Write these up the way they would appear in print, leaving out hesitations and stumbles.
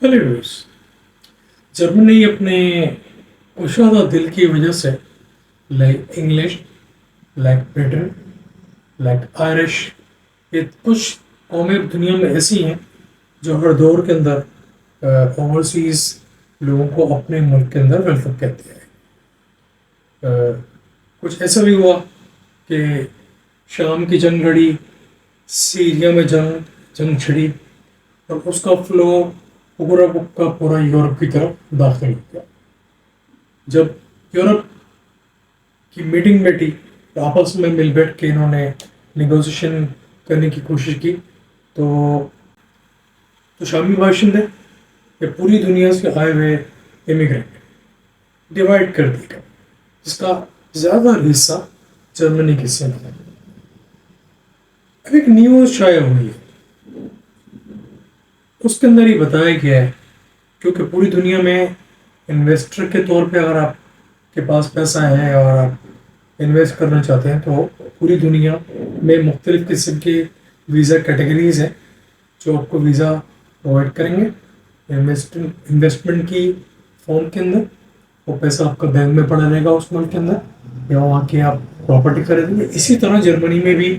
Hello. Germany अपने कुशादा दिल की वजह से like English, like Britain, like Irish, ये कुछ कौमें दुनिया में ऐसी हैं जो हर दौर के अंदर ओवरसीज लोगों को अपने मुल्क के अंदर वेलकम कहते हैं। कुछ ऐसा भी हुआ कि शाम की जंग लड़ी, सीरिया में जंग जंग छिड़ी और उसका फ्लो पूरा का पूरा यूरोप की तरफ दाखिल हो गया। जब यूरोप की मीटिंग बैठी तो आपस में मिल बैठ के इन्होंने निगोशिएशन करने की कोशिश की। तो शामी बाशिंदे या पूरी दुनिया से आए हुए इमिग्रेंट डिवाइड कर दिए गए, जिसका ज़्यादा हिस्सा जर्मनी के हिस्से में है। अब एक न्यूज़ शाया हुई है, उसके अंदर ही बताया गया है क्योंकि पूरी दुनिया में इन्वेस्टर के तौर पे अगर आपके पास पैसा है और आप इन्वेस्ट करना चाहते हैं तो पूरी दुनिया में मुख्तलिफ़ किस्म के वीज़ा कैटेगरीज हैं जो आपको वीज़ा प्रोवाइड करेंगे इन्वेस्टमेंट की फॉर्म के अंदर। वो पैसा आपका बैंक में पड़ा रहेगा उस मुल्क के अंदर, या वहाँ की आप प्रॉपर्टी खरीदेंगे। इसी तरह जर्मनी में भी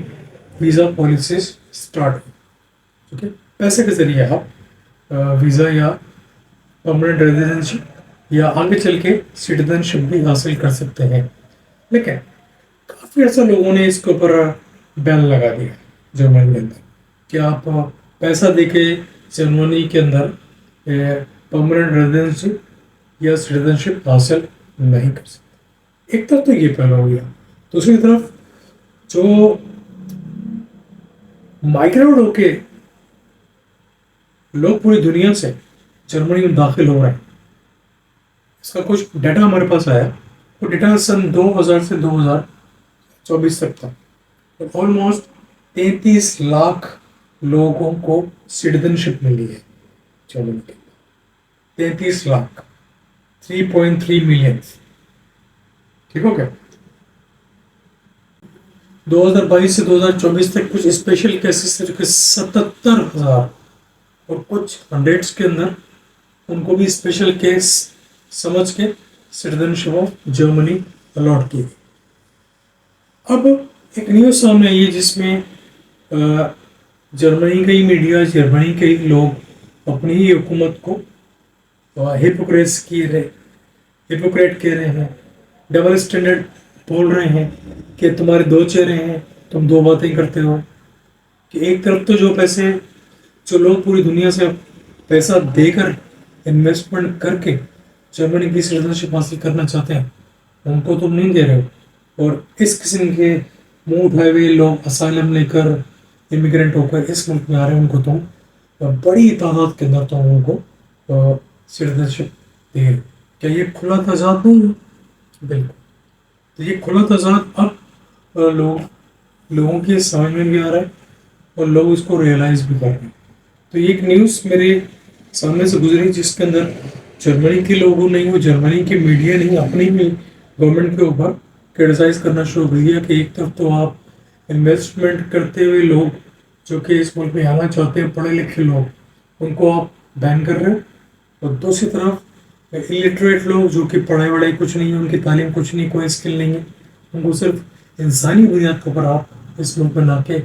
वीज़ा पॉलिसीज स्टार्ट हुई। ठीक है, पैसे के ज़रिए आप वीज़ा या परमानेंट रेजिडेंशिप या आगे चल के सिटीजनशिप भी हासिल कर सकते हैं। लेकिन काफ़ी ऐसा लोगों ने इसके ऊपर बैन लगा दिया जर्मनी के अंदर कि आप पैसा देके जर्मनी के अंदर परमानेंट रेजिडेंशिप या सिटीजनशिप हासिल नहीं कर सकते। एक तरफ तो ये पहला हो गया, दूसरी तरफ जो माइग्रेट होके लोग पूरी दुनिया से जर्मनी में दाखिल हो रहे हैं, इसका कुछ डाटा हमारे पास आया। वो डाटा सन 2000 से 2024 तक था। तो ऑलमोस्ट 33 लाख लोगों को सिटीजनशिप मिली है जर्मनी के। 33 लाख, 3.3 मिलियन। ठीक हो गया। 2022 से 2024 तक कुछ स्पेशल केसेस थे जो कि 77,000 और कुछ हंड्रेड्स के अंदर उनको भी स्पेशल केस समझ के सिटीजनशिप ऑफ जर्मनी अलॉट की। अब एक न्यूज़ सामने आई है जिसमें जर्मनी का ही मीडिया, जर्मनी के ही लोग अपनी ही हुकूमत को हिपोक्रेट कह रहे हैं, डबल स्टैंडर्ड बोल रहे हैं कि तुम्हारे दो चेहरे हैं, तुम दो बातें करते हो। कि एक तरफ तो जो लोग पूरी दुनिया से पैसा देकर इन्वेस्टमेंट करके जर्मनी की सिटीजनशिप हासिल करना चाहते हैं उनको तुम नहीं दे रहे हो, और इस किस्म के मुंह उठाए हुए लोग असाइलम लेकर इमिग्रेंट होकर इस मुल्क में आ रहे हैं उनको तुम बड़ी तादाद के अंदर तुम उनको सिटीजनशिप दे रहे हो। क्या ये खुला तजाद नहीं है? बिल्कुल। तो ये खुला तजाद अब लोगों की समझ में भी आ रहा है और लोग इसको रियलाइज भी कर रहे हैं। तो ये एक न्यूज़ मेरे सामने से गुजरी जिसके अंदर जर्मनी के लोगों ने, वो जर्मनी की मीडिया ने अपनी भी गवर्नमेंट के ऊपर क्रिटिसाइज करना शुरू कर दिया कि एक तरफ तो आप इन्वेस्टमेंट करते हुए लोग जो कि इस मुल्क में आना चाहते हैं, पढ़े लिखे लोग, उनको आप बैन कर रहे हो, और दूसरी तरफ इलिटरेट लोग जो कि पढ़ाई वढ़ाई कुछ नहीं है, उनकी तालीम कुछ नहीं, कोई स्किल नहीं है, उनको सिर्फ इंसानी बुनियाद के ऊपर आप इस मुल्क में ला के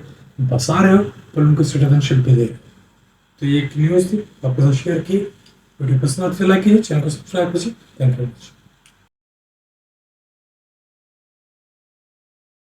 बसा रहे हो और उनको सिटीजनशिप भी दे रहे हो। तो ये एक न्यूज़ थी, आपके साथ शेयर की। वीडियो पसंद आती है लाइक कीजिए, चैनल को सब्सक्राइब कीजिए। Thank you very much.